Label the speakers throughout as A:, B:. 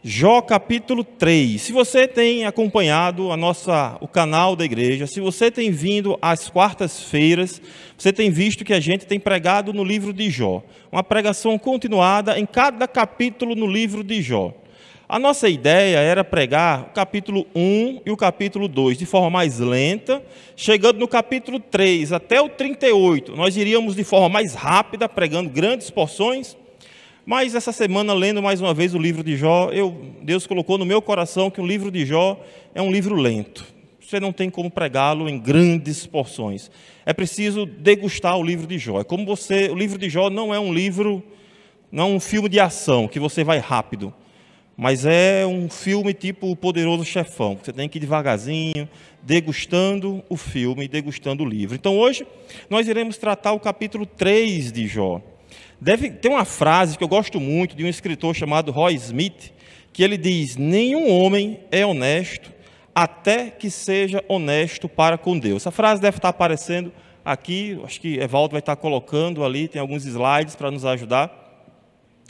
A: Jó capítulo 3. Se você tem acompanhado o canal da igreja, se você tem vindo às quartas-feiras, você tem visto que a gente tem pregado no livro de Jó. Uma pregação continuada em cada capítulo no livro de Jó. A nossa ideia era pregar o capítulo 1 e o capítulo 2 de forma mais lenta, chegando no capítulo 3 até o 38. Nós iríamos de forma mais rápida, pregando grandes porções. Mas essa semana, lendo mais uma vez o livro de Jó, Deus colocou no meu coração que o livro de Jó é um livro lento. Você não tem como pregá-lo em grandes porções. É preciso degustar o livro de Jó. É como o livro de Jó não é um livro, não é um filme de ação, que você vai rápido. Mas é um filme tipo O Poderoso Chefão. Você tem que ir devagarzinho, degustando o filme, degustando o livro. Então hoje nós iremos tratar o capítulo 3 de Jó. Tem uma frase que eu gosto muito de um escritor chamado Roy Smith, que ele diz: nenhum homem é honesto até que seja honesto para com Deus. Essa frase deve estar aparecendo aqui, acho que Evaldo vai estar colocando ali, tem alguns slides para nos ajudar.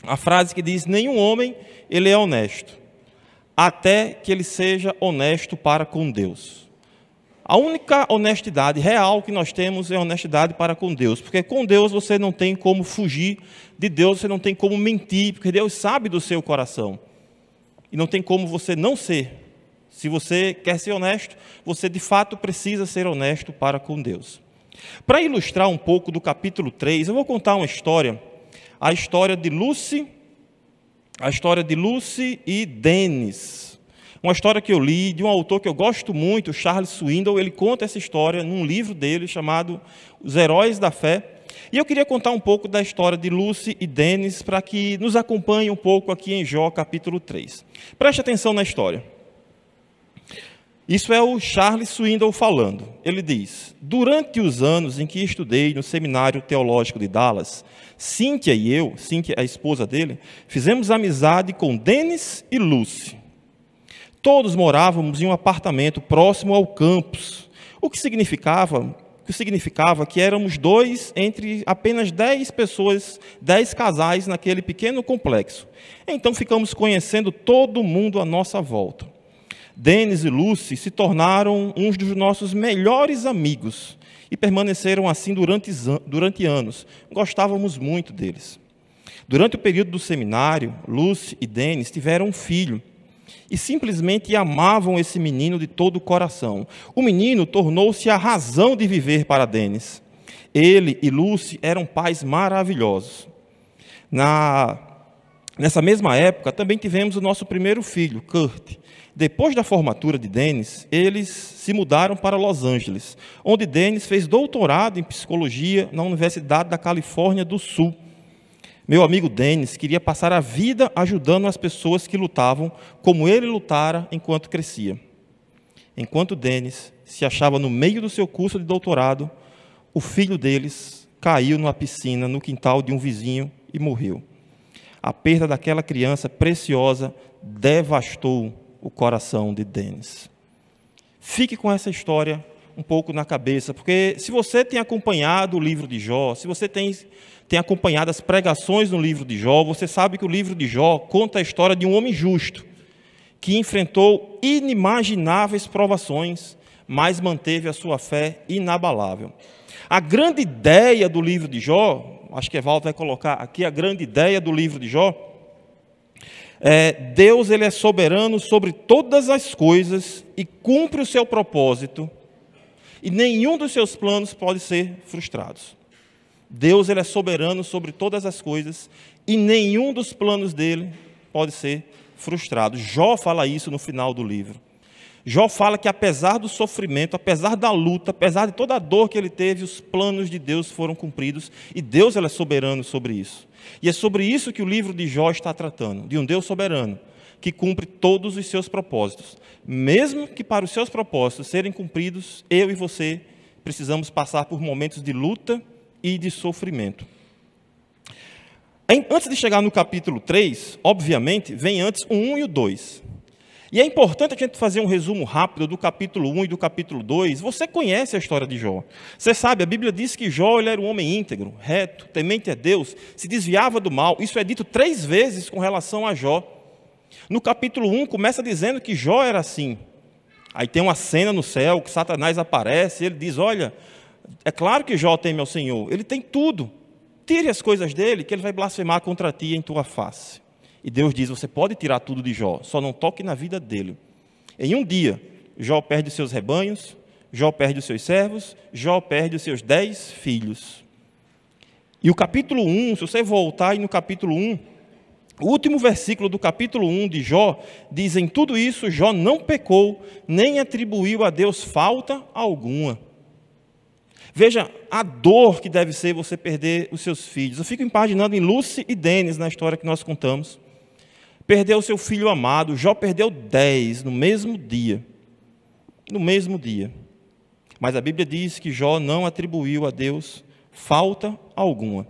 A: A frase que diz: nenhum homem ele é honesto até que ele seja honesto para com Deus. A única honestidade real que nós temos é a honestidade para com Deus, porque com Deus você não tem como fugir, de Deus você não tem como mentir, porque Deus sabe do seu coração, e não tem como você não ser. Se você quer ser honesto, você de fato precisa ser honesto para com Deus. Para ilustrar um pouco do capítulo 3, eu vou contar uma história, a história de Lucy e Dennis. Uma história que eu li de um autor que eu gosto muito, Charles Swindoll. Ele conta essa história num livro dele chamado Os Heróis da Fé. E eu queria contar um pouco da história de Lucy e Dennis para que nos acompanhe um pouco aqui em Jó capítulo 3. Preste atenção na história. Isso é o Charles Swindoll falando. Ele diz: durante os anos em que estudei no Seminário Teológico de Dallas, Cynthia e eu, Cynthia, a esposa dele, fizemos amizade com Dennis e Lucy. Todos morávamos em um apartamento próximo ao campus, o que significava que éramos dois entre apenas 10 pessoas, 10 casais naquele pequeno complexo. Então ficamos conhecendo todo mundo à nossa volta. Dennis e Lucy se tornaram uns dos nossos melhores amigos e permaneceram assim durante anos. Gostávamos muito deles. Durante o período do seminário, Lucy e Dennis tiveram um filho e simplesmente amavam esse menino de todo o coração. O menino tornou-se a razão de viver para Dennis. Ele e Lucy eram pais maravilhosos. Nessa mesma época, também tivemos o nosso primeiro filho, Kurt. Depois da formatura de Dennis, eles se mudaram para Los Angeles, onde Dennis fez doutorado em psicologia na Universidade da Califórnia do Sul. Meu amigo Dennis queria passar a vida ajudando as pessoas que lutavam como ele lutara enquanto crescia. Enquanto Dennis se achava no meio do seu curso de doutorado, o filho deles caiu numa piscina no quintal de um vizinho e morreu. A perda daquela criança preciosa devastou o coração de Dennis. Fique com essa história um pouco na cabeça, porque se você tem acompanhado o livro de Jó, se você tem acompanhado as pregações no livro de Jó, você sabe que o livro de Jó conta a história de um homem justo, que enfrentou inimagináveis provações, mas manteve a sua fé inabalável. A grande ideia do livro de Jó, acho que Evaldo vai colocar aqui a grande ideia do livro de Jó, Deus ele é soberano sobre todas as coisas e cumpre o seu propósito, e nenhum dos seus planos pode ser frustrado. Deus ele é soberano sobre todas as coisas e nenhum dos planos dele pode ser frustrado. Jó fala isso no final do livro. Jó fala que apesar do sofrimento, apesar da luta, apesar de toda a dor que ele teve, os planos de Deus foram cumpridos e Deus ele é soberano sobre isso. E é sobre isso que o livro de Jó está tratando, de um Deus soberano que cumpre todos os seus propósitos. Mesmo que para os seus propósitos serem cumpridos, eu e você precisamos passar por momentos de luta e de sofrimento. Antes de chegar no capítulo 3, obviamente, vem antes o 1 e o 2. E é importante a gente fazer um resumo rápido do capítulo 1 e do capítulo 2. Você conhece a história de Jó. Você sabe, a Bíblia diz que Jó ele era um homem íntegro, reto, temente a Deus, se desviava do mal. Isso é dito 3 vezes com relação a Jó. No capítulo 1 começa dizendo que Jó era assim. Aí tem uma cena no céu que Satanás aparece e ele diz, olha, é claro que Jó teme ao Senhor, ele tem tudo. Tire as coisas dele que ele vai blasfemar contra ti em tua face. E Deus diz, você pode tirar tudo de Jó, só não toque na vida dele. Em um dia, Jó perde os seus rebanhos, Jó perde os seus servos, Jó perde os seus 10 filhos. E o capítulo 1, se você voltar aí no capítulo 1, o último versículo do capítulo 1 de Jó, diz, em tudo isso Jó não pecou, nem atribuiu a Deus falta alguma. Veja a dor que deve ser você perder os seus filhos. Eu fico imaginando em Lucy e Denis, na história que nós contamos. Perdeu o seu filho amado, Jó perdeu 10 no mesmo dia. No mesmo dia. Mas a Bíblia diz que Jó não atribuiu a Deus falta alguma.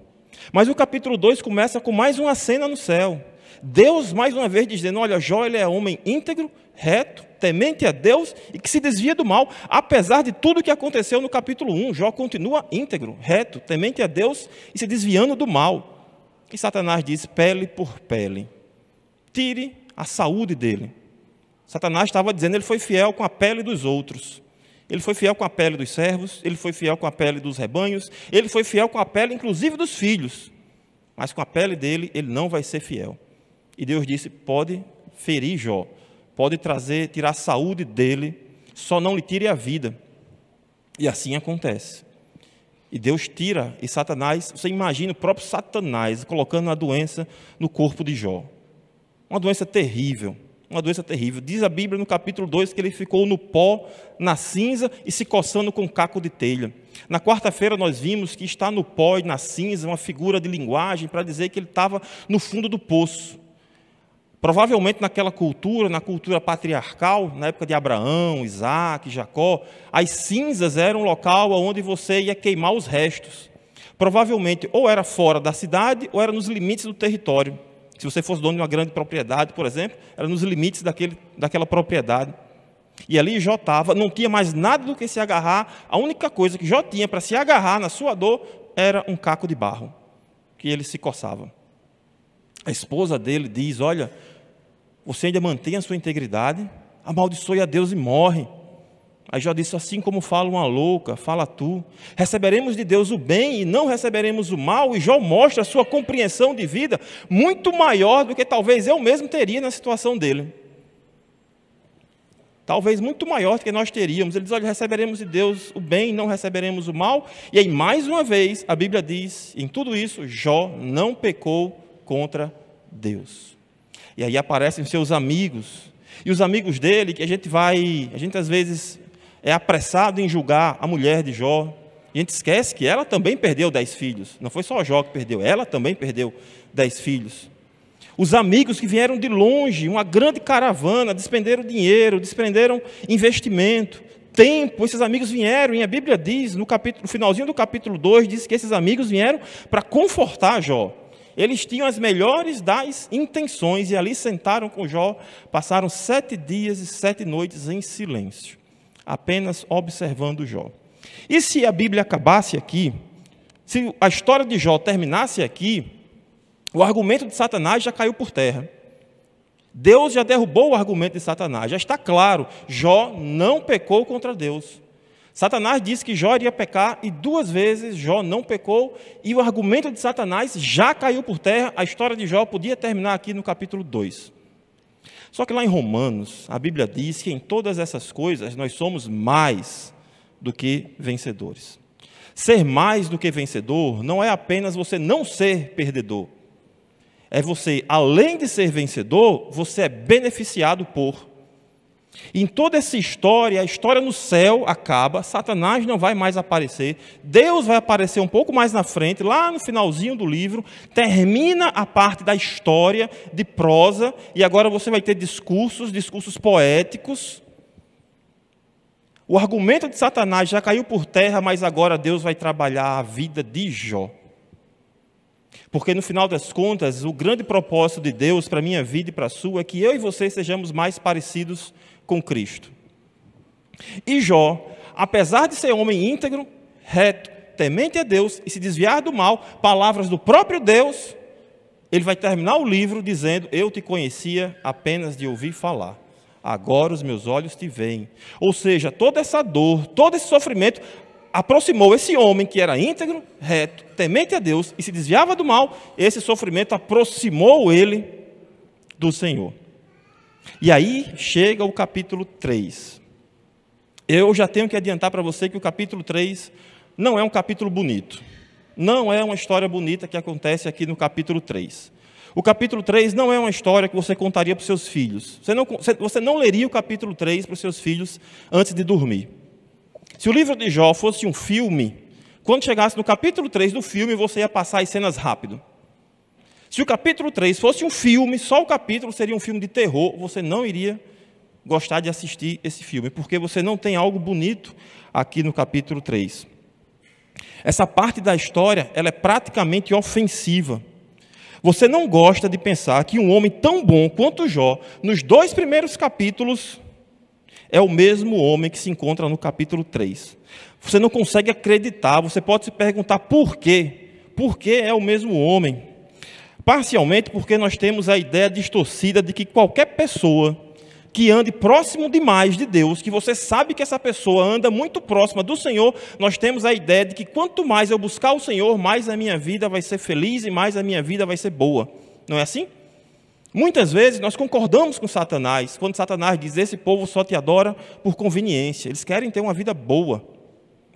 A: Mas o capítulo 2 começa com mais uma cena no céu. Deus, mais uma vez, dizendo, olha, Jó ele é homem íntegro, reto, temente a Deus e que se desvia do mal. Apesar de tudo que aconteceu no capítulo 1, Jó continua íntegro, reto, temente a Deus e se desviando do mal. E Satanás diz, pele por pele. Tire a saúde dele. Satanás estava dizendo, ele foi fiel com a pele dos outros. Ele foi fiel com a pele dos servos, ele foi fiel com a pele dos rebanhos, ele foi fiel com a pele, inclusive, dos filhos. Mas com a pele dele, ele não vai ser fiel. E Deus disse, pode ferir Jó, pode tirar a saúde dele, só não lhe tire a vida. E assim acontece. E Deus tira, e Satanás, você imagina o próprio Satanás colocando a doença no corpo de Jó. Uma doença terrível. Uma doença terrível. Diz a Bíblia no capítulo 2 que ele ficou no pó, na cinza e se coçando com um caco de telha. Na quarta-feira nós vimos que está no pó e na cinza uma figura de linguagem para dizer que ele estava no fundo do poço. Provavelmente naquela cultura, na cultura patriarcal, na época de Abraão, Isaac, Jacó, as cinzas eram um local onde você ia queimar os restos. Provavelmente ou era fora da cidade ou era nos limites do território. Se você fosse dono de uma grande propriedade, por exemplo, era nos limites daquela propriedade. E ali Jó estava, não tinha mais nada do que se agarrar. A única coisa que Jó tinha para se agarrar na sua dor era um caco de barro, que ele se coçava. A esposa dele diz, olha, você ainda mantém a sua integridade, amaldiçoe a Deus e morre. Aí Jó disse, assim como fala uma louca, fala tu. Receberemos de Deus o bem e não receberemos o mal. E Jó mostra a sua compreensão de vida muito maior do que talvez eu mesmo teria na situação dele. Talvez muito maior do que nós teríamos. Ele diz, olha, receberemos de Deus o bem e não receberemos o mal. E aí, mais uma vez, a Bíblia diz, em tudo isso, Jó não pecou contra Deus. E aí aparecem seus amigos. E os amigos dele, que a gente às vezes é apressado em julgar a mulher de Jó. E a gente esquece que ela também perdeu 10 filhos. Não foi só Jó que perdeu, ela também perdeu 10 filhos. Os amigos que vieram de longe, uma grande caravana, despenderam dinheiro, despenderam investimento, tempo. Esses amigos vieram, e a Bíblia diz, no finalzinho do capítulo 2, diz que esses amigos vieram para confortar Jó. Eles tinham as melhores das intenções e ali sentaram com Jó, passaram 7 dias e 7 noites em silêncio, apenas observando Jó. E se a Bíblia acabasse aqui, se a história de Jó terminasse aqui, o argumento de Satanás já caiu por terra. Deus já derrubou o argumento de Satanás, já está claro, Jó não pecou contra Deus. Satanás disse que Jó iria pecar e 2 vezes Jó não pecou e o argumento de Satanás já caiu por terra. A história de Jó podia terminar aqui no capítulo 2. Só que lá em Romanos, a Bíblia diz que em todas essas coisas nós somos mais do que vencedores. Ser mais do que vencedor não é apenas você não ser perdedor. É você, além de ser vencedor, você é beneficiado por. Em toda essa história, a história no céu acaba, Satanás não vai mais aparecer, Deus vai aparecer um pouco mais na frente, lá no finalzinho do livro, termina a parte da história de prosa, e agora você vai ter discursos poéticos. O argumento de Satanás já caiu por terra, mas agora Deus vai trabalhar a vida de Jó. Porque no final das contas, o grande propósito de Deus para a minha vida e para a sua é que eu e você sejamos mais parecidos com Cristo. E Jó, apesar de ser homem íntegro, reto, temente a Deus e se desviar do mal, palavras do próprio Deus, ele vai terminar o livro dizendo: eu te conhecia apenas de ouvir falar, agora os meus olhos te veem. Ou seja, toda essa dor, todo esse sofrimento aproximou esse homem que era íntegro, reto, temente a Deus e se desviava do mal. Esse sofrimento aproximou ele do Senhor. E aí chega o capítulo 3. Eu já tenho que adiantar para você que o capítulo 3 não é um capítulo bonito. Não é uma história bonita que acontece aqui no capítulo 3. O capítulo 3 não é uma história que você contaria para os seus filhos. Você não leria o capítulo 3 para os seus filhos antes de dormir. Se o livro de Jó fosse um filme, quando chegasse no capítulo 3 do filme, você ia passar as cenas rápido. Se o capítulo 3 fosse um filme, só o capítulo seria um filme de terror, você não iria gostar de assistir esse filme, porque você não tem algo bonito aqui no capítulo 3. Essa parte da história, ela é praticamente ofensiva. Você não gosta de pensar que um homem tão bom quanto Jó, nos 2 primeiros capítulos, é o mesmo homem que se encontra no capítulo 3. Você não consegue acreditar, você pode se perguntar por quê? Por que é o mesmo homem? Parcialmente porque nós temos a ideia distorcida de que qualquer pessoa que ande próximo demais de Deus, que você sabe que essa pessoa anda muito próxima do Senhor, nós temos a ideia de que quanto mais eu buscar o Senhor, mais a minha vida vai ser feliz e mais a minha vida vai ser boa. Não é assim? Muitas vezes nós concordamos com Satanás, quando Satanás diz: esse povo só te adora por conveniência, eles querem ter uma vida boa,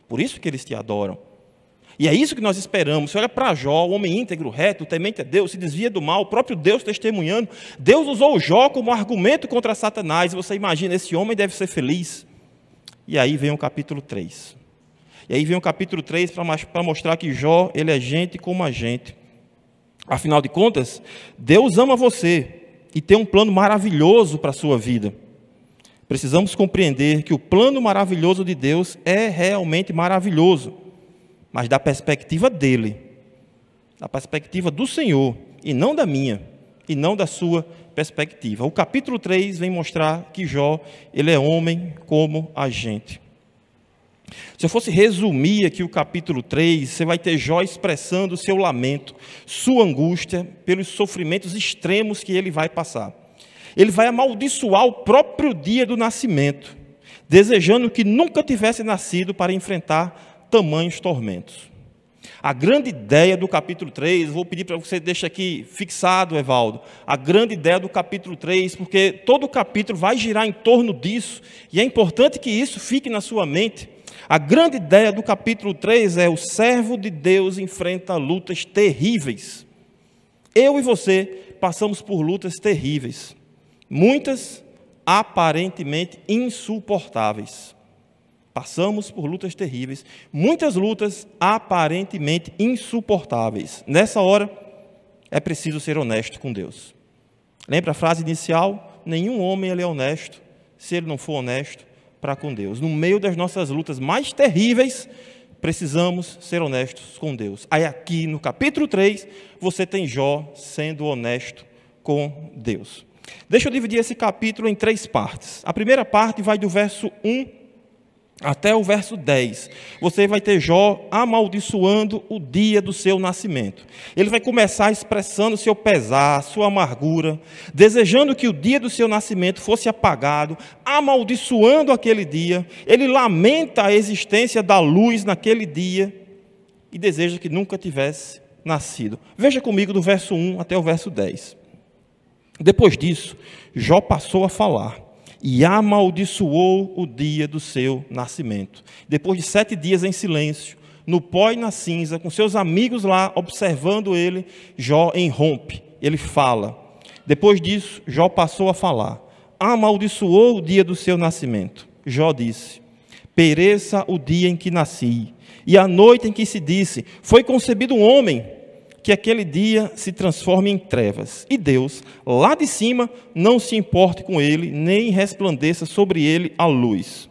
A: por isso que eles te adoram. E é isso que nós esperamos. Você olha para Jó, o homem íntegro, reto, temente a Deus, se desvia do mal, o próprio Deus testemunhando. Deus usou Jó como argumento contra Satanás. E você imagina, esse homem deve ser feliz. E aí vem o capítulo 3. E aí vem o capítulo 3 para mostrar que Jó, ele é gente como a gente. Afinal de contas, Deus ama você e tem um plano maravilhoso para a sua vida. Precisamos compreender que o plano maravilhoso de Deus é realmente maravilhoso, mas da perspectiva dele, da perspectiva do Senhor, e não da minha, e não da sua perspectiva. O capítulo 3 vem mostrar que Jó, ele é homem como a gente. Se eu fosse resumir aqui o capítulo 3, você vai ter Jó expressando o seu lamento, sua angústia, pelos sofrimentos extremos que ele vai passar. Ele vai amaldiçoar o próprio dia do nascimento, desejando que nunca tivesse nascido para enfrentar tamanhos tormentos. A grande ideia do capítulo 3, vou pedir para você deixar aqui fixado, Evaldo, a grande ideia do capítulo 3, porque todo o capítulo vai girar em torno disso, e é importante que isso fique na sua mente. A grande ideia do capítulo 3 é: o servo de Deus enfrenta lutas terríveis. Eu e você passamos por lutas terríveis, muitas aparentemente insuportáveis. Passamos por lutas terríveis, muitas lutas aparentemente insuportáveis. Nessa hora, é preciso ser honesto com Deus. Lembra a frase inicial? Nenhum homem ele é honesto se ele não for honesto para com Deus. No meio das nossas lutas mais terríveis, precisamos ser honestos com Deus. Aí aqui no capítulo 3, você tem Jó sendo honesto com Deus. Deixa eu dividir esse capítulo em 3 partes. A primeira parte vai do verso 1 até o verso 10, você vai ter Jó amaldiçoando o dia do seu nascimento. Ele vai começar expressando seu pesar, sua amargura, desejando que o dia do seu nascimento fosse apagado, amaldiçoando aquele dia. Ele lamenta a existência da luz naquele dia e deseja que nunca tivesse nascido. Veja comigo do verso 1 até o verso 10. Depois disso, Jó passou a falar e amaldiçoou o dia do seu nascimento. Depois de 7 dias em silêncio, no pó e na cinza, com seus amigos lá observando ele, Jó irrompe. Ele fala. Depois disso, Jó passou a falar. Amaldiçoou o dia do seu nascimento. Jó disse: pereça o dia em que nasci, e a noite em que se disse, foi concebido um homem, que aquele dia se transforme em trevas, e Deus, lá de cima, não se importe com ele, nem resplandeça sobre ele a luz.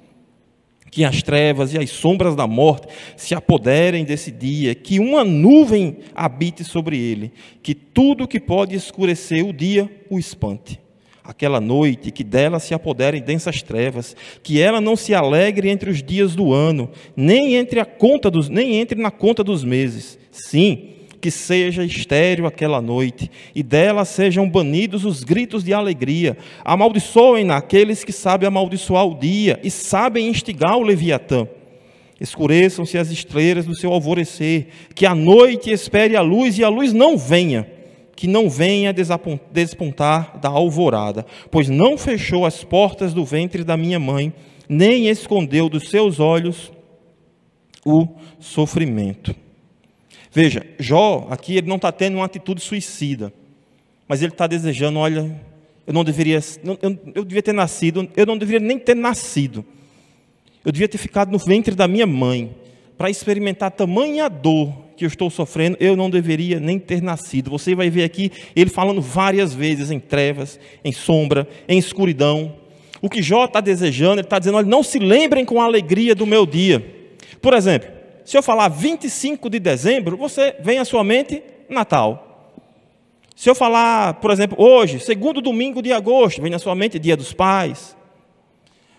A: Que as trevas e as sombras da morte se apoderem desse dia, que uma nuvem habite sobre ele, que tudo que pode escurecer o dia o espante. Aquela noite, que dela se apoderem densas trevas, que ela não se alegre entre os dias do ano, nem entre na conta dos meses. Sim, que seja estéril aquela noite, e dela sejam banidos os gritos de alegria. Amaldiçoem naqueles que sabem amaldiçoar o dia, e sabem instigar o Leviatã. Escureçam-se as estrelas do seu alvorecer, que a noite espere a luz, e a luz não venha, que não venha despontar da alvorada, pois não fechou as portas do ventre da minha mãe, nem escondeu dos seus olhos o sofrimento. Veja, Jó, aqui ele não está tendo uma atitude suicida, mas ele está desejando, olha, eu devia ter nascido, eu não deveria nem ter nascido, eu devia ter ficado no ventre da minha mãe, para experimentar tamanha dor que eu estou sofrendo, eu não deveria nem ter nascido. Você vai ver aqui ele falando várias vezes em trevas, em sombra, em escuridão. O que Jó está desejando, ele está dizendo, olha, não se lembrem com a alegria do meu dia. Por exemplo, se eu falar 25 de dezembro, você vem à sua mente Natal. Se eu falar, por exemplo, hoje, segundo domingo de agosto, vem à sua mente Dia dos Pais.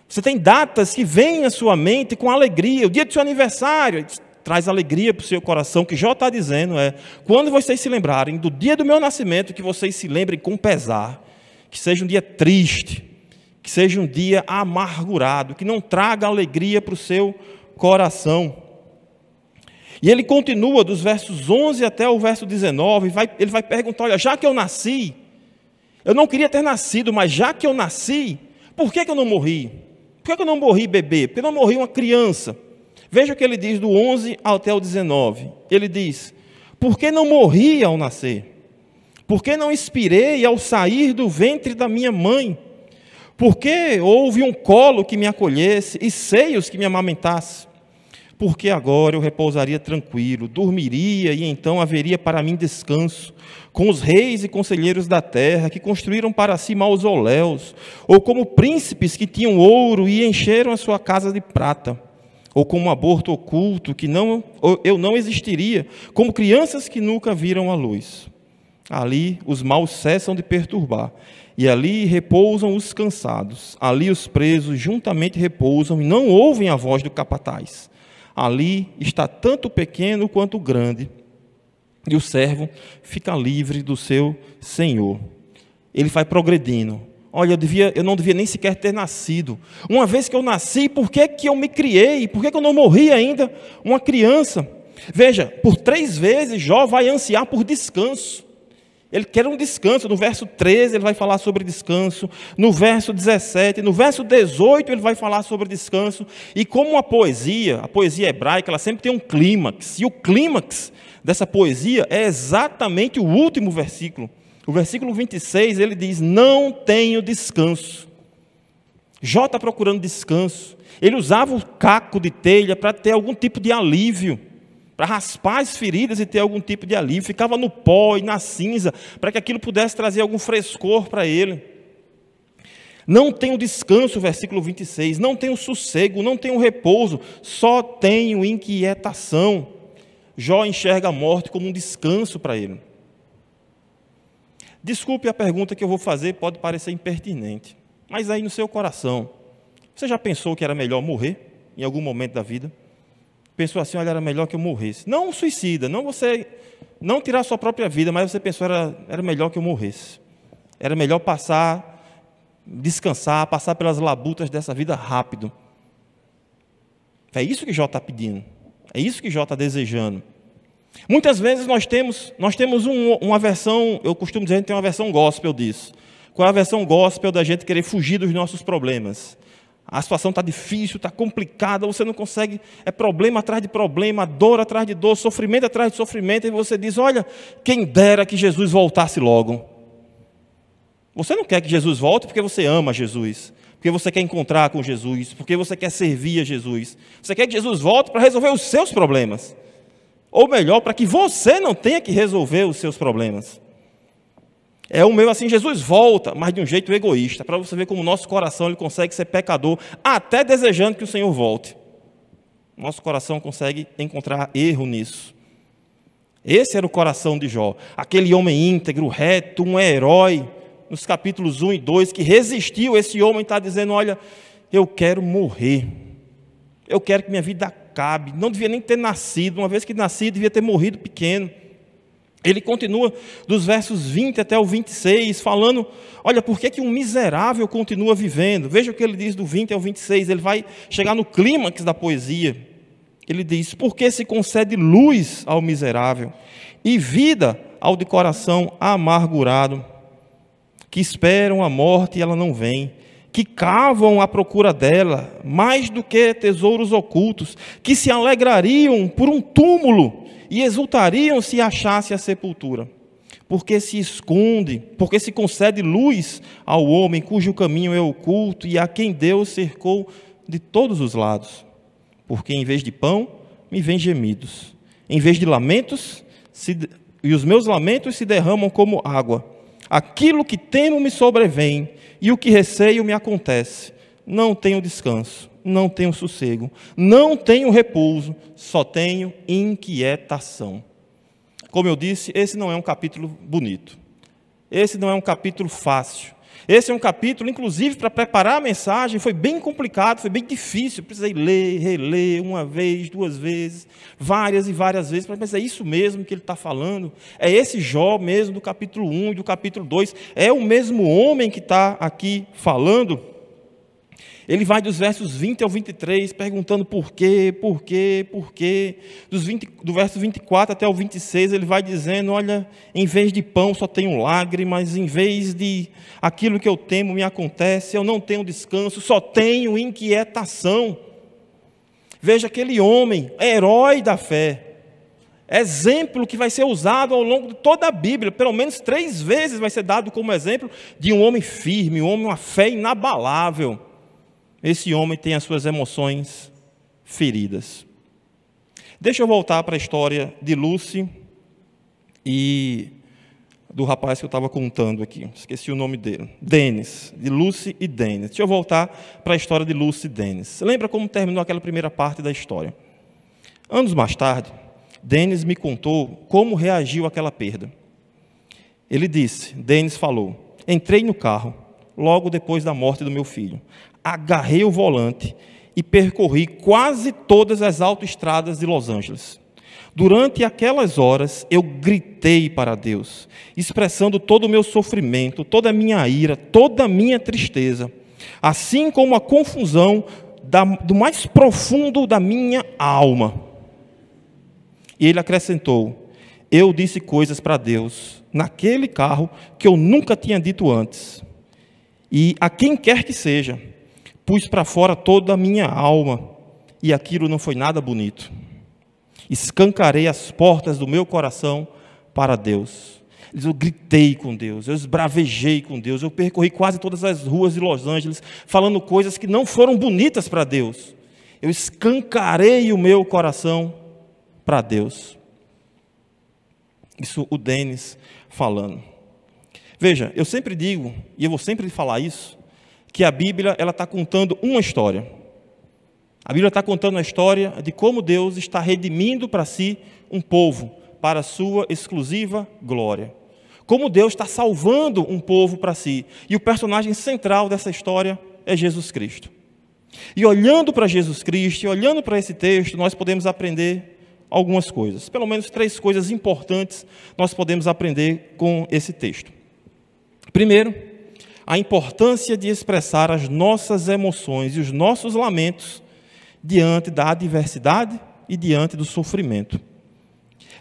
A: Você tem datas que vêm à sua mente com alegria. O dia do seu aniversário traz alegria para o seu coração. O que Jó está dizendo é, quando vocês se lembrarem do dia do meu nascimento, que vocês se lembrem com pesar, que seja um dia triste, que seja um dia amargurado, que não traga alegria para o seu coração. E ele continua dos versos 11 até o verso 19, ele vai perguntar, olha, já que eu nasci, eu não queria ter nascido, mas já que eu nasci, por que eu não morri? Por que eu não morri bebê? Por que eu não morri uma criança? Veja o que ele diz do 11 até o 19. Ele diz, por que não morri ao nascer? Por que não expirei ao sair do ventre da minha mãe? Por que houve um colo que me acolhesse e seios que me amamentasse? Porque agora eu repousaria tranquilo, dormiria e então haveria para mim descanso, com os reis e conselheiros da terra que construíram para si mausoléus, ou como príncipes que tinham ouro e encheram a sua casa de prata, ou como um aborto oculto que eu não existiria, como crianças que nunca viram a luz. Ali os maus cessam de perturbar, e ali repousam os cansados, ali os presos juntamente repousam e não ouvem a voz do capataz. Ali está tanto o pequeno quanto o grande, e o servo fica livre do seu senhor. Ele vai progredindo. Olha, eu não devia nem sequer ter nascido. Uma vez que eu nasci, por que eu me criei? Por que eu não morri ainda uma criança? Veja, por 3 vezes Jó vai ansiar por descanso. Ele quer um descanso. No verso 13 ele vai falar sobre descanso, no verso 17, no verso 18 ele vai falar sobre descanso. E como a poesia hebraica, ela sempre tem um clímax, e o clímax dessa poesia é exatamente o último versículo. O versículo 26, ele diz, não tenho descanso. Jó está procurando descanso. Ele usava o caco de telha para ter algum tipo de alívio, para raspar as feridas e ter algum tipo de alívio. Ficava no pó e na cinza, para que aquilo pudesse trazer algum frescor para ele. Não tenho descanso, versículo 26, não tenho sossego, não tenho repouso, só tenho inquietação. Jó enxerga a morte como um descanso para ele. Desculpe a pergunta que eu vou fazer, pode parecer impertinente, mas aí no seu coração, você já pensou que era melhor morrer em algum momento da vida? Pensou assim, olha, era melhor que eu morresse. Não suicida, não você não tirar a sua própria vida, mas você pensou, era melhor que eu morresse. Era melhor descansar, passar pelas labutas dessa vida rápido. É isso que Jó está pedindo. É isso que Jó está desejando. Muitas vezes nós temos uma versão, eu costumo dizer, a gente tem uma versão gospel disso. Qual é a versão gospel da gente querer fugir dos nossos problemas? A situação está difícil, está complicada, você não consegue, é problema atrás de problema, dor atrás de dor, sofrimento atrás de sofrimento, e você diz, olha, quem dera que Jesus voltasse logo. Você não quer que Jesus volte porque você ama Jesus, porque você quer encontrar com Jesus, porque você quer servir a Jesus. Você quer que Jesus volte para resolver os seus problemas. Ou melhor, para que você não tenha que resolver os seus problemas. É o meu assim, Jesus volta, mas de um jeito egoísta, para você ver como o nosso coração ele consegue ser pecador, até desejando que o Senhor volte. Nosso coração consegue encontrar erro nisso. Esse era o coração de Jó, aquele homem íntegro, reto, um herói, nos capítulos 1 e 2, que resistiu. Esse homem está dizendo, olha, eu quero morrer, eu quero que minha vida acabe, não devia nem ter nascido, uma vez que nasci, devia ter morrido pequeno. Ele continua dos versos 20 até o 26, falando, olha, por que um miserável continua vivendo? Veja o que ele diz do 20 ao 26, ele vai chegar no clímax da poesia. Ele diz, porque se concede luz ao miserável e vida ao de coração amargurado, que esperam a morte e ela não vem, que cavam à procura dela, mais do que tesouros ocultos, que se alegrariam por um túmulo e exultariam se achasse a sepultura. Porque se esconde, porque se concede luz ao homem cujo caminho é oculto e a quem Deus cercou de todos os lados. Porque em vez de pão, me vêm gemidos. Em vez de lamentos, e os meus lamentos se derramam como água. Aquilo que temo me sobrevém, e o que receio me acontece. Não tenho descanso, não tenho sossego, não tenho repouso, só tenho inquietação. Como eu disse, esse não é um capítulo bonito. Esse não é um capítulo fácil. Esse é um capítulo, inclusive, para preparar a mensagem, foi bem complicado, foi bem difícil. Precisei ler, reler, uma vez, duas vezes, várias e várias vezes. Mas é isso mesmo que ele está falando? É esse Jó mesmo do capítulo 1 e do capítulo 2? É o mesmo homem que está aqui falando? Ele vai dos versos 20 ao 23, perguntando por quê. Do verso 24 até o 26, ele vai dizendo, olha, em vez de pão só tenho lágrimas, em vez de aquilo que eu temo me acontece, eu não tenho descanso, só tenho inquietação. Veja aquele homem, herói da fé, exemplo que vai ser usado ao longo de toda a Bíblia, pelo menos 3 vezes vai ser dado como exemplo de um homem firme, um homem, uma fé inabalável. Esse homem tem as suas emoções feridas. Deixa eu voltar para a história de Lucy e do rapaz que eu estava contando aqui. Esqueci o nome dele. Dennis, de Lucy e Dennis. Deixa eu voltar para a história de Lucy e Dennis. Lembra como terminou aquela primeira parte da história? Anos mais tarde, Dennis me contou como reagiu àquela perda. Ele disse, Dennis falou, entrei no carro logo depois da morte do meu filho. Agarrei o volante e percorri quase todas as autoestradas de Los Angeles. Durante aquelas horas, eu gritei para Deus, expressando todo o meu sofrimento, toda a minha ira, toda a minha tristeza, assim como a confusão do mais profundo da minha alma. E ele acrescentou, eu disse coisas para Deus, naquele carro, que eu nunca tinha dito antes. E a quem quer que seja, pus para fora toda a minha alma, e aquilo não foi nada bonito. Escancarei as portas do meu coração para Deus. Eu gritei com Deus, eu esbravejei com Deus, eu percorri quase todas as ruas de Los Angeles, falando coisas que não foram bonitas para Deus. Eu escancarei o meu coração para Deus. Isso o Dennis falando. Veja, eu sempre digo, e eu vou sempre falar isso, que a Bíblia está contando uma história. A Bíblia está contando a história de como Deus está redimindo para si um povo, para a sua exclusiva glória. Como Deus está salvando um povo para si. E o personagem central dessa história é Jesus Cristo. E olhando para Jesus Cristo, e olhando para esse texto, nós podemos aprender algumas coisas. Pelo menos 3 coisas importantes nós podemos aprender com esse texto. Primeiro, a importância de expressar as nossas emoções e os nossos lamentos diante da adversidade e diante do sofrimento.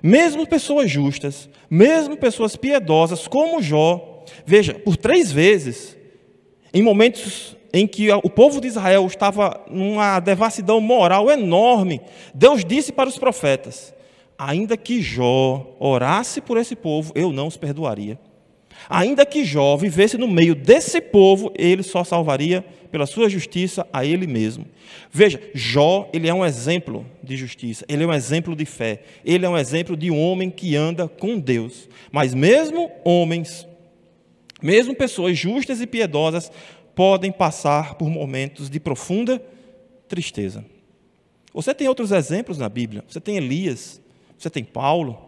A: Mesmo pessoas justas, mesmo pessoas piedosas como Jó, veja, por 3 vezes, em momentos em que o povo de Israel estava numa devassidão moral enorme, Deus disse para os profetas, ainda que Jó orasse por esse povo, eu não os perdoaria. Ainda que Jó vivesse no meio desse povo, ele só salvaria pela sua justiça a ele mesmo. Veja, Jó, ele é um exemplo de justiça, ele é um exemplo de fé, ele é um exemplo de um homem que anda com Deus. Mas mesmo homens, mesmo pessoas justas e piedosas, podem passar por momentos de profunda tristeza. Você tem outros exemplos na Bíblia, você tem Elias, você tem Paulo,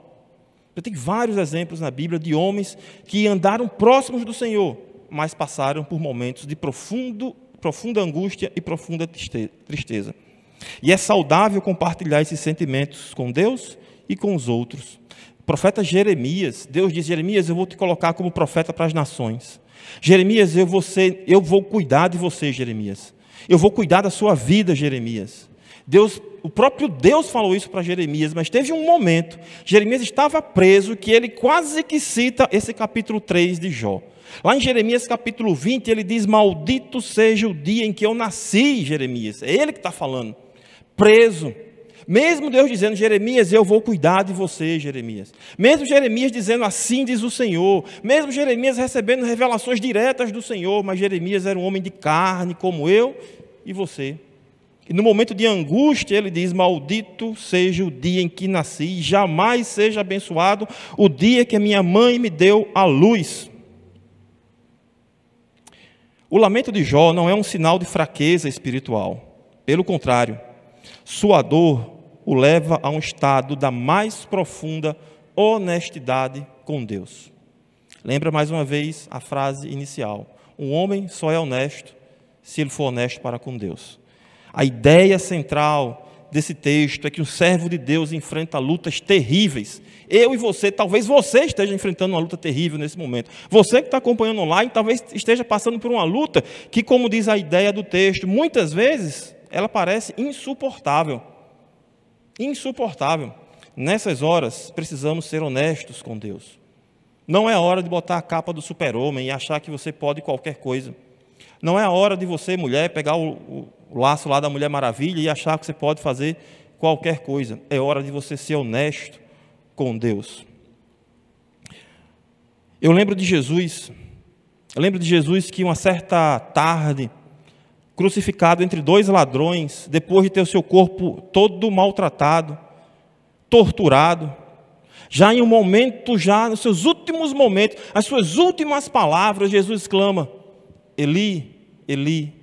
A: você tem vários exemplos na Bíblia de homens que andaram próximos do Senhor, mas passaram por momentos de profunda angústia e profunda tristeza. E é saudável compartilhar esses sentimentos com Deus e com os outros. profeta Jeremias, Deus diz: Jeremias, eu vou te colocar como profeta para as nações. Jeremias, eu vou cuidar de você, Jeremias. Eu vou cuidar da sua vida, Jeremias. O próprio Deus falou isso para Jeremias, mas teve um momento, Jeremias estava preso, que ele quase que cita esse capítulo 3 de Jó. Lá em Jeremias capítulo 20, ele diz: maldito seja o dia em que eu nasci, Jeremias. É ele que está falando, preso. Mesmo Deus dizendo: Jeremias, eu vou cuidar de você, Jeremias. Mesmo Jeremias dizendo: assim diz o Senhor. Mesmo Jeremias recebendo revelações diretas do Senhor, mas Jeremias era um homem de carne como eu e você. E no momento de angústia ele diz: maldito seja o dia em que nasci, jamais seja abençoado o dia que a minha mãe me deu à luz. O lamento de Jó não é um sinal de fraqueza espiritual. Pelo contrário, sua dor o leva a um estado da mais profunda honestidade com Deus. Lembra mais uma vez a frase inicial: um homem só é honesto se ele for honesto para com Deus. A ideia central desse texto é que o servo de Deus enfrenta lutas terríveis. Eu e você, talvez você esteja enfrentando uma luta terrível nesse momento. Você que está acompanhando online, talvez esteja passando por uma luta que, como diz a ideia do texto, muitas vezes ela parece insuportável. Insuportável. Nessas horas, precisamos ser honestos com Deus. Não é a hora de botar a capa do super-homem e achar que você pode qualquer coisa. Não é a hora de você, mulher, pegar o laço lá da Mulher Maravilha e achar que você pode fazer qualquer coisa. É hora de você ser honesto com Deus. Eu lembro de Jesus que uma certa tarde, crucificado entre dois ladrões, depois de ter o seu corpo todo maltratado, torturado, já em um momento, já nos seus últimos momentos, as suas últimas palavras, Jesus clama: Eli, Eli,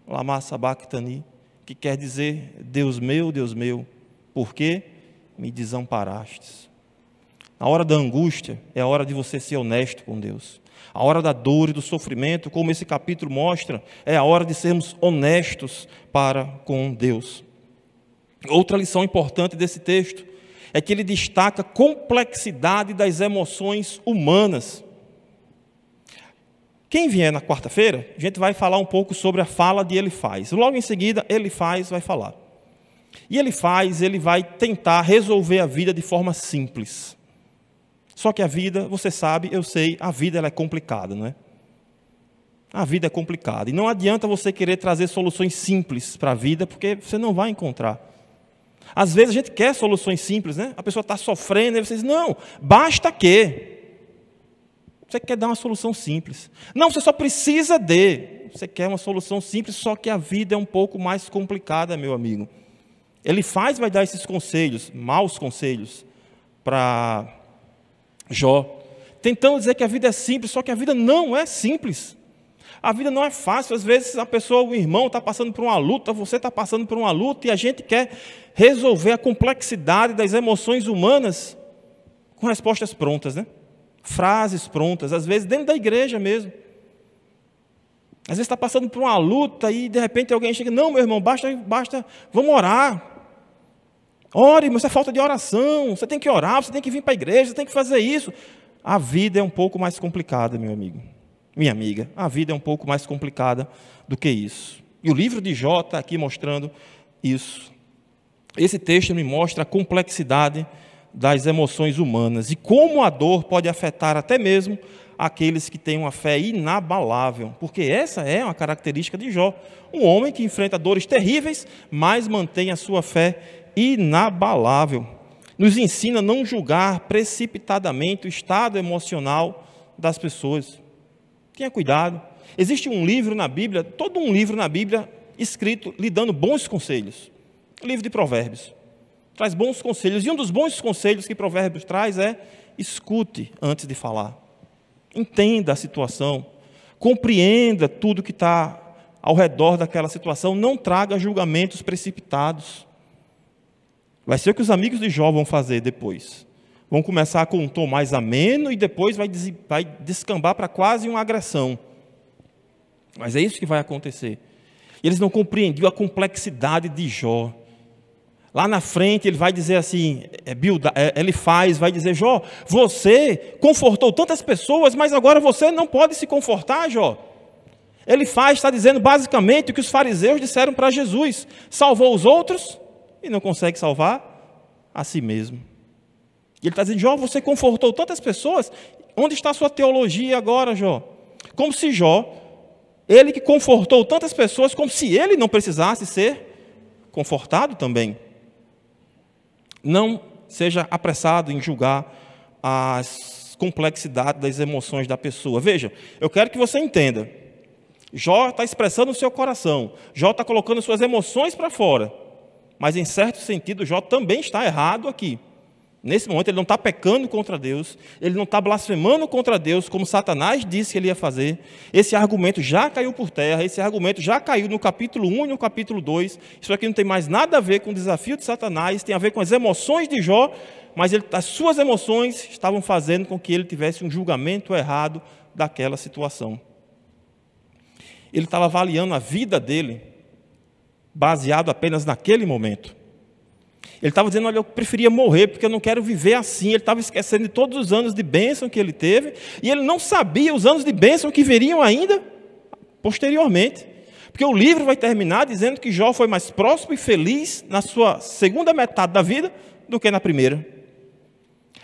A: lama sabachthani, que quer dizer: Deus meu, por que me desamparastes? A hora da angústia é a hora de você ser honesto com Deus. A hora da dor e do sofrimento, como esse capítulo mostra, é a hora de sermos honestos para com Deus. Outra lição importante desse texto é que ele destaca a complexidade das emoções humanas. Quem vier na quarta-feira, a gente vai falar um pouco sobre a fala de Elifaz. Logo em seguida, Elifaz vai falar. E Elifaz, ele vai tentar resolver a vida de forma simples. Só que a vida, você sabe, eu sei, a vida ela é complicada, não é? A vida é complicada. E não adianta você querer trazer soluções simples para a vida, porque você não vai encontrar. Às vezes a gente quer soluções simples, né? A pessoa está sofrendo, e você diz: não, basta que. Você quer dar uma solução simples. Não, você só precisa de. Você quer uma solução simples, só que a vida é um pouco mais complicada, meu amigo. Elifaz vai dar esses conselhos, maus conselhos, para Jó, tentando dizer que a vida é simples, só que a vida não é simples. A vida não é fácil. Às vezes a pessoa, o irmão está passando por uma luta, você está passando por uma luta, e a gente quer resolver a complexidade das emoções humanas com respostas prontas, né? Frases prontas, às vezes dentro da igreja mesmo. Às vezes está passando por uma luta e de repente alguém chega: não, meu irmão, basta, vamos orar. Ore, mas isso é falta de oração, você tem que orar, você tem que vir para a igreja, você tem que fazer isso. A vida é um pouco mais complicada, meu amigo, minha amiga, a vida é um pouco mais complicada do que isso. E o livro de Jó está aqui mostrando isso. Esse texto me mostra a complexidade das emoções humanas e como a dor pode afetar até mesmo aqueles que têm uma fé inabalável, porque essa é uma característica de Jó, um homem que enfrenta dores terríveis, mas mantém a sua fé inabalável. Nos ensina a não julgar precipitadamente o estado emocional das pessoas. Tenha cuidado. Existe um livro na Bíblia, todo um livro na Bíblia escrito lhe dando bons conselhos. O livro de Provérbios traz bons conselhos, e um dos bons conselhos que Provérbios traz é: escute antes de falar. Entenda a situação, compreenda tudo que está ao redor daquela situação, não traga julgamentos precipitados. Vai ser o que os amigos de Jó vão fazer depois. Vão começar com um tom mais ameno e depois vai descambar para quase uma agressão. Mas é isso que vai acontecer. Eles não compreendiam a complexidade de Jó. Lá na frente ele vai dizer assim, Elifaz vai dizer, Jó, você confortou tantas pessoas, mas agora você não pode se confortar, Jó. Elifaz está dizendo basicamente o que os fariseus disseram para Jesus, salvou os outros e não consegue salvar a si mesmo. E ele está dizendo, Jó, você confortou tantas pessoas, onde está a sua teologia agora, Jó? Como se Jó, ele que confortou tantas pessoas, como se ele não precisasse ser confortado também. Não seja apressado em julgar as complexidades das emoções da pessoa. Veja, eu quero que você entenda. Jó está expressando o seu coração. Jó está colocando suas emoções para fora. Mas, em certo sentido, Jó também está errado aqui. Nesse momento, ele não está pecando contra Deus. Ele não está blasfemando contra Deus, como Satanás disse que ele ia fazer. Esse argumento já caiu por terra. Esse argumento já caiu no capítulo 1 e no capítulo 2. Isso aqui não tem mais nada a ver com o desafio de Satanás. Tem a ver com as emoções de Jó. Mas as suas emoções estavam fazendo com que ele tivesse um julgamento errado daquela situação. Ele estava avaliando a vida dele baseado apenas naquele momento. Ele estava dizendo, olha, eu preferia morrer porque eu não quero viver assim. Ele estava esquecendo de todos os anos de bênção que ele teve e ele não sabia os anos de bênção que viriam ainda posteriormente. Porque o livro vai terminar dizendo que Jó foi mais próspero e feliz na sua segunda metade da vida do que na primeira.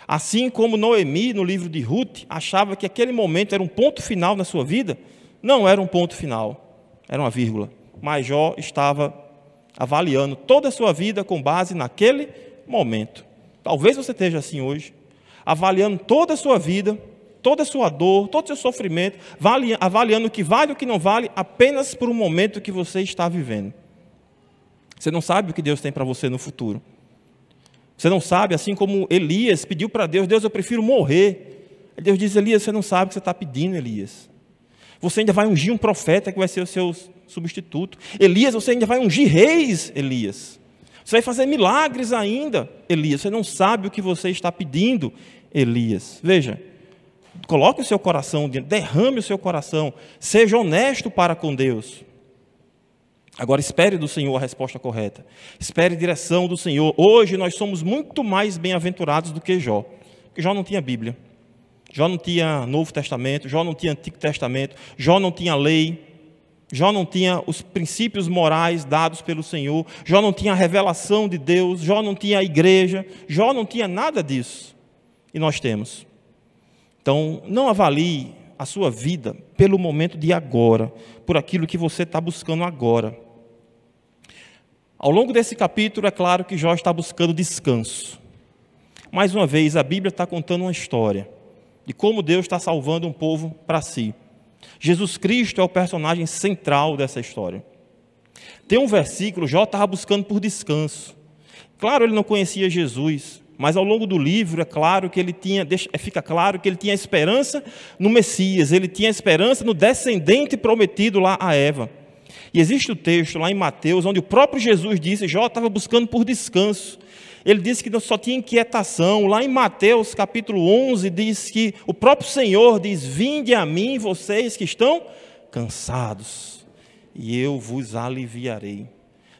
A: Assim como Noemi, no livro de Ruth, achava que aquele momento era um ponto final na sua vida, não era um ponto final, era uma vírgula. Mas Jó estava avaliando toda a sua vida com base naquele momento. Talvez você esteja assim hoje, avaliando toda a sua vida, toda a sua dor, todo o seu sofrimento, avaliando o que vale e o que não vale, apenas por um momento que você está vivendo. Você não sabe o que Deus tem para você no futuro. Você não sabe, assim como Elias pediu para Deus, Deus, eu prefiro morrer. Deus diz, Elias, você não sabe o que você está pedindo, Elias. Você ainda vai ungir um profeta que vai ser o seu substituto. Elias, você ainda vai ungir reis, Elias. Você vai fazer milagres ainda, Elias. Você não sabe o que você está pedindo, Elias. Veja, coloque o seu coração dentro, derrame o seu coração, seja honesto para com Deus. Agora espere do Senhor a resposta correta. Espere direção do Senhor. Hoje nós somos muito mais bem-aventurados do que Jó. Porque Jó não tinha Bíblia. Jó não tinha Novo Testamento, Jó não tinha Antigo Testamento, Jó não tinha lei, Jó não tinha os princípios morais dados pelo Senhor, Jó não tinha a revelação de Deus, Jó não tinha a igreja, Jó não tinha nada disso. E nós temos. Então, não avalie a sua vida pelo momento de agora, por aquilo que você está buscando agora. Ao longo desse capítulo, é claro que Jó está buscando descanso. Mais uma vez, a Bíblia está contando uma história de como Deus está salvando um povo para si. Jesus Cristo é o personagem central dessa história. Tem um versículo, Jó estava buscando por descanso. Claro, ele não conhecia Jesus, mas ao longo do livro fica claro que ele tinha esperança no Messias, ele tinha esperança no descendente prometido lá a Eva. E existe o texto lá em Mateus, onde o próprio Jesus disse, Jó estava buscando por descanso. Ele disse que só tinha inquietação. Lá em Mateus capítulo 11, diz que o próprio Senhor diz, vinde a mim vocês que estão cansados, e eu vos aliviarei.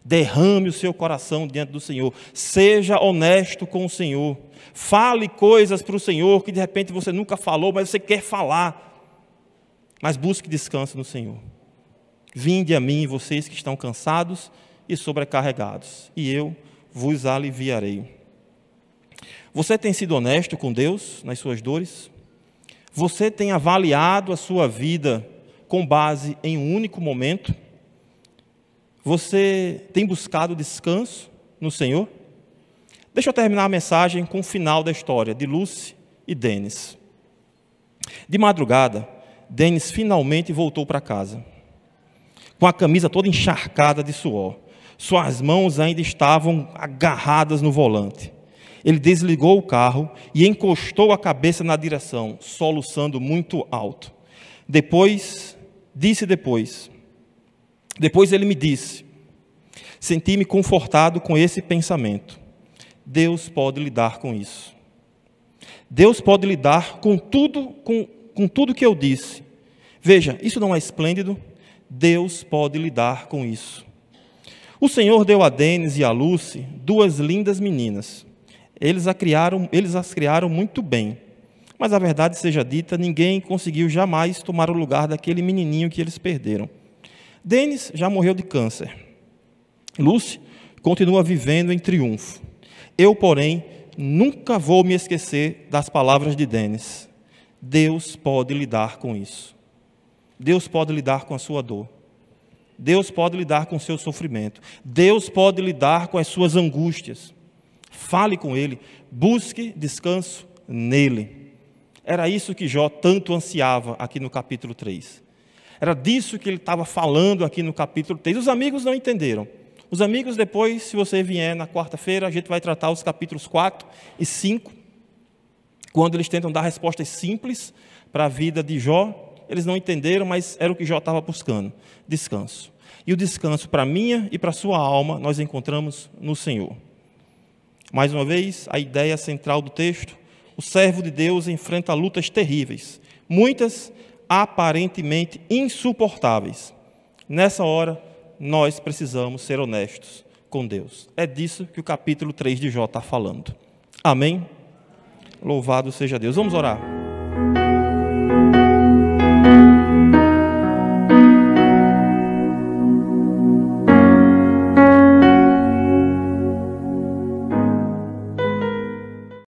A: Derrame o seu coração diante do Senhor. Seja honesto com o Senhor. Fale coisas para o Senhor que de repente você nunca falou, mas você quer falar. Mas busque descanso no Senhor. Vinde a mim vocês que estão cansados e sobrecarregados, e eu vos aliviarei. Você tem sido honesto com Deus nas suas dores? Você tem avaliado a sua vida com base em um único momento? Você tem buscado descanso no Senhor? Deixa eu terminar a mensagem com o final da história de Lucy e Denis. De madrugada, Denis finalmente voltou para casa, com a camisa toda encharcada de suor. Suas mãos ainda estavam agarradas no volante. Ele desligou o carro e encostou a cabeça na direção, soluçando muito alto. Depois ele me disse, senti-me confortado com esse pensamento. Deus pode lidar com isso. Deus pode lidar com tudo que eu disse. Veja, isso não é esplêndido? Deus pode lidar com isso. O Senhor deu a Denis e a Lucy 2 lindas meninas. Eles as criaram muito bem. Mas a verdade seja dita, ninguém conseguiu jamais tomar o lugar daquele menininho que eles perderam. Denis já morreu de câncer. Lucy continua vivendo em triunfo. Eu, porém, nunca vou me esquecer das palavras de Denis. Deus pode lidar com isso. Deus pode lidar com a sua dor. Deus pode lidar com o seu sofrimento. Deus pode lidar com as suas angústias. Fale com Ele. Busque descanso nele. Era isso que Jó tanto ansiava aqui no capítulo 3. Era disso que ele estava falando aqui no capítulo 3. Os amigos não entenderam. Os amigos depois, se você vier na quarta-feira, a gente vai tratar os capítulos 4 e 5, quando eles tentam dar respostas simples para a vida de Jó. Eles não entenderam, mas era o que Jó estava buscando, descanso. E o descanso para a minha e para a sua alma, nós encontramos no Senhor. Mais uma vez, a ideia central do texto: o servo de Deus enfrenta lutas terríveis, muitas aparentemente insuportáveis. Nessa hora, nós precisamos ser honestos com Deus. É disso que o capítulo 3 de Jó está falando. Amém? Louvado seja Deus. Vamos orar.